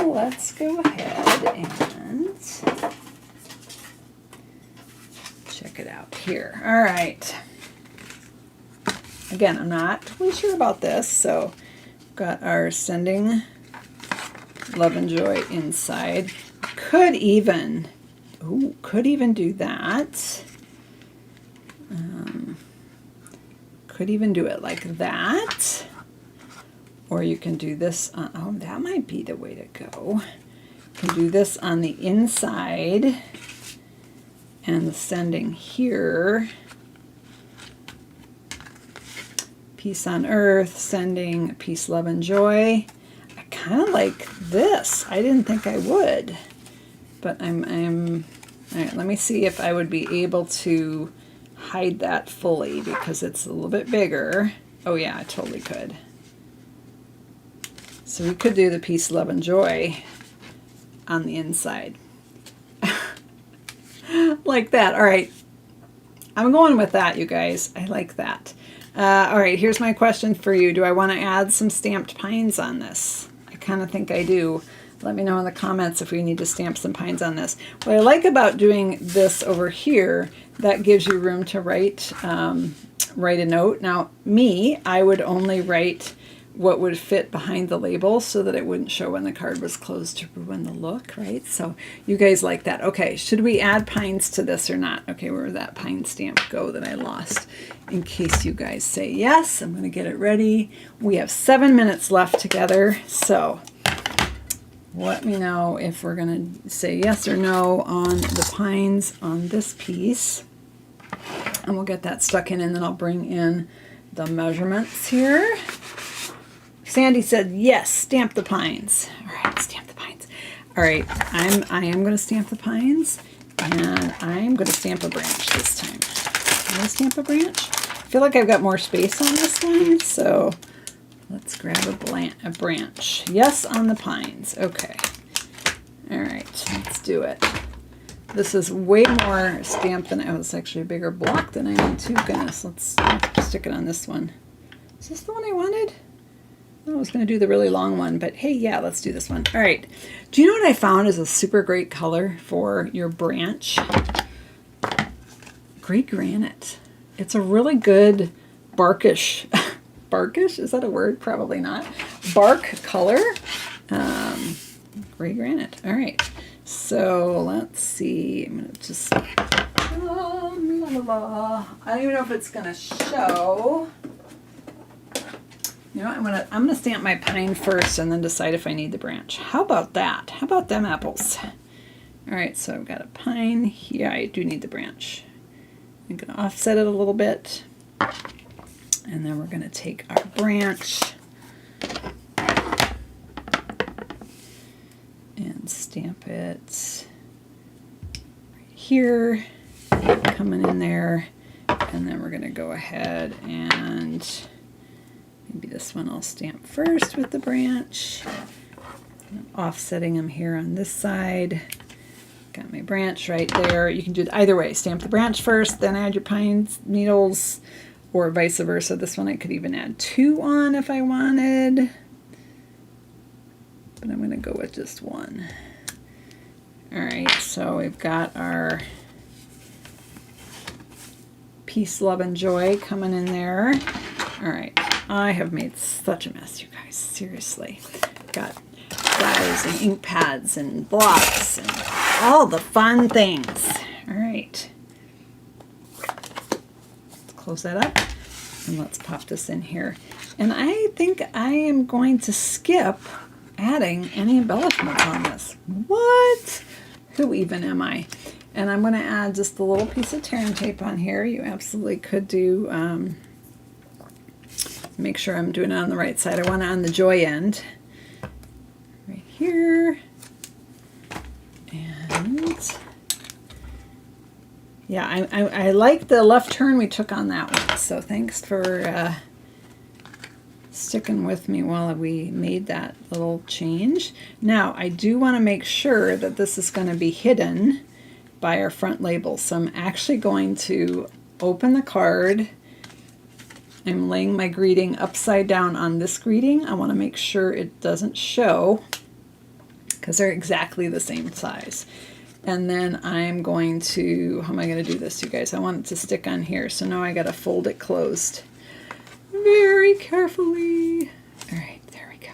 let's go ahead and check it out here. All right. Again, I'm not totally sure about this, so got our sending love and joy inside. Could even do that. Could even do it like that. Or you can do this on, oh, that might be the way to go. You can do this on the inside and the sending here. Peace on earth, sending peace, love, and joy. I kind of like this. I didn't think I would, but I'm all right, let me see if I would be able to hide that fully because it's a little bit bigger. Oh yeah, I totally could. So we could do the peace, love, and joy on the inside. Like that. All right. I'm going with that, you guys. I like that. All right, here's my question for you. Do I want to add some stamped pines on this? I kind of think I do. Let me know in the comments if we need to stamp some pines on this. What I like about doing this over here, that gives you room to write a note. Now, I would only write what would fit behind the label so that it wouldn't show when the card was closed to ruin the look, right? So you guys like that. Okay, should we add pines to this or not? Okay, where did that pine stamp go that I lost? In case you guys say yes, I'm going to get it ready. We have 7 minutes left together, so let me know if we're going to say yes or no on the pines on this piece. And we'll get that stuck in, and then I'll bring in the measurements here. Sandy said, yes, stamp the pines. All right, stamp the pines. All right, I am going to stamp the pines, and I'm going to stamp a branch this time. I'm going to stamp a branch. I feel like I've got more space on this one, so let's grab a branch. Yes on the pines. Okay. All right, let's do it. This is way more stamped than I was. Actually a bigger block than I need to. Goodness, let's stick it on this one. Is this the one I wanted? I was going to do the really long one, but hey, yeah, let's do this one. All right. Do you know what I found is a super great color for your branch? Gray granite. It's a really good barkish, barkish? Is that a word? Probably not. Bark color. Gray granite. All right. So let's see. I'm going to just, I don't even know if it's going to show. You know, I'm gonna stamp my pine first and then decide if I need the branch. How about that? How about them apples? All right, so I've got a pine. Yeah, I do need the branch. I'm gonna offset it a little bit. And then we're gonna take our branch and stamp it right here, coming in there. And then we're gonna go ahead and maybe this one I'll stamp first with the branch. I'm offsetting them here on this side. Got my branch right there. You can do it either way. Stamp the branch first, then add your pine needles, or vice versa. This one I could even add 2 on if I wanted. But I'm going to go with just 1. All right, so we've got our peace, love, and joy coming in there. All right. I have made such a mess, you guys. Seriously. Got dyes and ink pads and blocks and all the fun things. All right. Let's close that up and let's pop this in here. And I think I am going to skip adding any embellishments on this. What? Who even am I? And I'm going to add just a little piece of tearing tape on here. You absolutely could do... make sure I'm doing it on the right side. I want it on the joy end. Right here. And yeah, I like the left turn we took on that one. So thanks for sticking with me while we made that little change. Now, I do want to make sure that this is going to be hidden by our front label. So I'm actually going to open the card. I'm laying my greeting upside down on this greeting. I want to make sure it doesn't show. because they're exactly the same size. And then I'm going to, how am I going to do this, you guys? I want it to stick on here, so now I got to fold it closed very carefully. All right, there we go.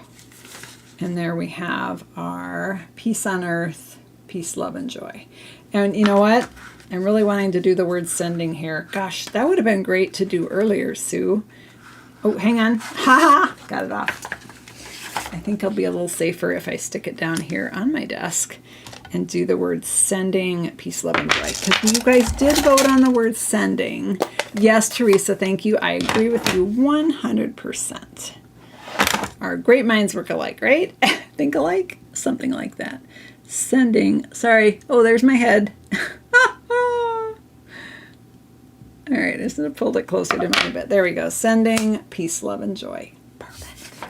And there we have our peace on earth, peace, love, and joy. And you know what? I'm really wanting to do the word sending here. Gosh, that would have been great to do earlier, Sue. Oh, hang on. Ha ha! Got it off. I think I'll be a little safer if I stick it down here on my desk and do the word sending, peace, love, and joy. Because you guys did vote on the word sending. Yes, Teresa, thank you. I agree with you 100%. Our great minds work alike, right? Think alike? Something like that. Sending. Sorry. Oh, there's my head. All right, I just pulled it closer to me, but there we go. Sending, peace, love, and joy. Perfect.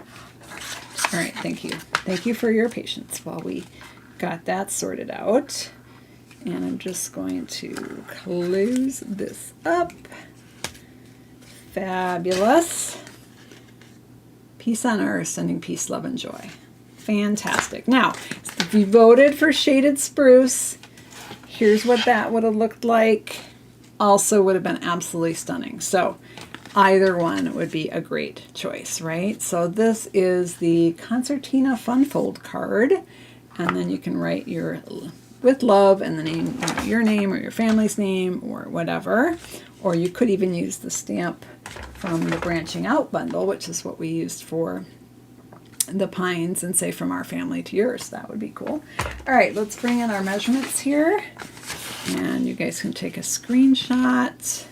All right, thank you. Thank you for your patience while we got that sorted out. And I'm just going to close this up. Fabulous. Peace on earth, sending peace, love, and joy. Fantastic. Now, if you voted for shaded spruce, here's what that would have looked like. Also would have been absolutely stunning. So either one would be a great choice, right? So this is the Concertina Fun Fold card. And then you can write your with love and the name, your name or your family's name or whatever. Or you could even use the stamp from the Branching Out bundle, which is what we used for the pines, and say from our family to yours. That would be cool. All right, let's bring in our measurements here. And you guys can take a screenshot.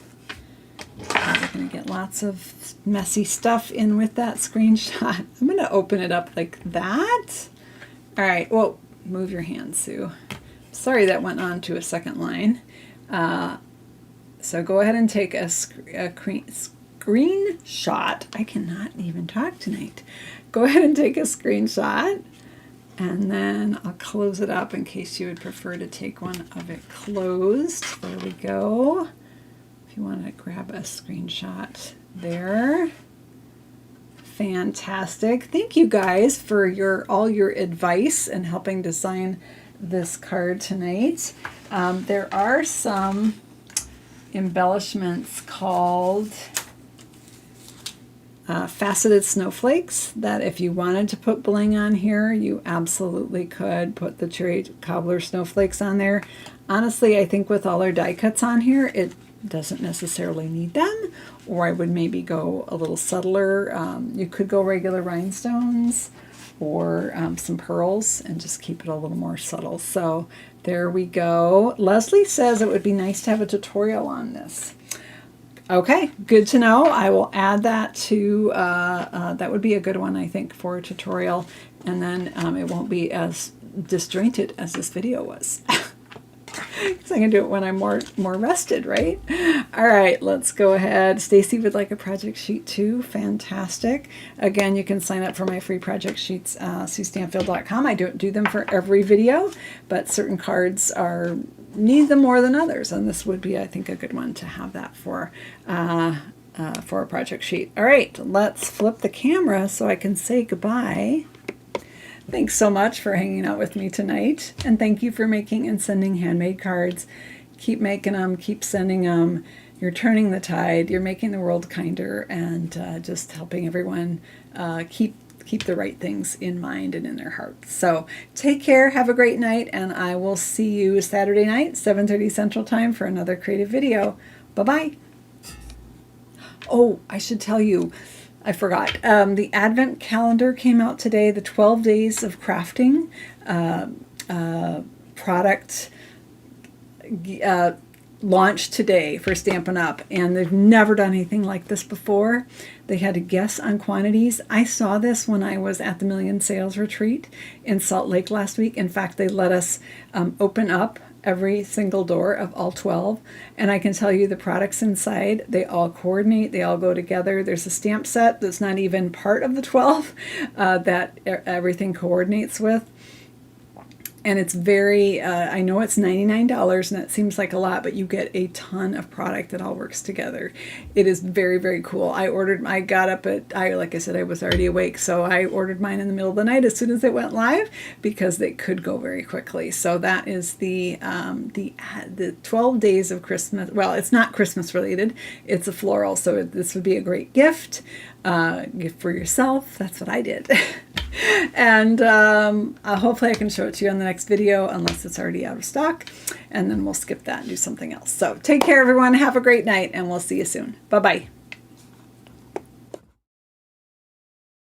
We're going to get lots of messy stuff in with that screenshot. I'm going to open it up like that. All right, well, move your hand, Sue. Sorry that went on to a second line. So go ahead and take a screenshot. I cannot even talk tonight. Go ahead and take a screenshot. And then I'll close it up in case you would prefer to take one of it closed. There we go. If you want to grab a screenshot there. Fantastic. Thank you guys for all your advice and helping design this card tonight. There are some embellishments called faceted snowflakes that if you wanted to put bling on here, you absolutely could put the cherry cobbler snowflakes on there. Honestly, I think with all our die cuts on here, it doesn't necessarily need them, or I would maybe go a little subtler. You could go regular rhinestones or some pearls and just keep it a little more subtle. So there we go. Leslie says it would be nice to have a tutorial on this. Okay, good to know. I will add that to, that would be a good one, I think, for a tutorial. And then it won't be as disjointed as this video was. Because I can do it when I'm more rested, right? All right, let's go ahead. Stacy would like a project sheet too. Fantastic. Again, you can sign up for my free project sheets, SueStanfield.com. I don't do them for every video, but certain cards need them more than others, and this would be, I think, a good one to have that for a project sheet. All right, let's flip the camera so I can say goodbye. Thanks so much for hanging out with me tonight, and thank you for making and sending handmade cards. Keep making them, keep sending them. You're turning the tide, you're making the world kinder, and just helping everyone keep the right things in mind and in their hearts. So take care, have a great night, and I will see you Saturday night, 7:30 Central Time for another creative video. Bye-bye. Oh, I should tell you, I forgot. The Advent calendar came out today, the 12 Days of Crafting product launched today for Stampin' Up! And they've never done anything like this before. They had to guess on quantities. I saw this when I was at the Million Sales Retreat in Salt Lake last week. In fact, they let us open up every single door of all 12, and I can tell you the products inside, they all coordinate, they all go together. There's a stamp set that's not even part of the 12 that everything coordinates with. And it's very, I know it's $99 and that seems like a lot, but you get a ton of product that all works together. It is very, very cool. I got up like I said, I was already awake, so I ordered mine in the middle of the night as soon as it went live because they could go very quickly. So that is the 12 days of Christmas. Well, it's not Christmas related. It's a floral, so this would be a great gift. Gift for yourself. That's what I did. And hopefully I can show it to you on the next video, unless it's already out of stock, and then we'll skip that and do something else. So take care, everyone. Have a great night, and we'll see you soon. Bye-bye.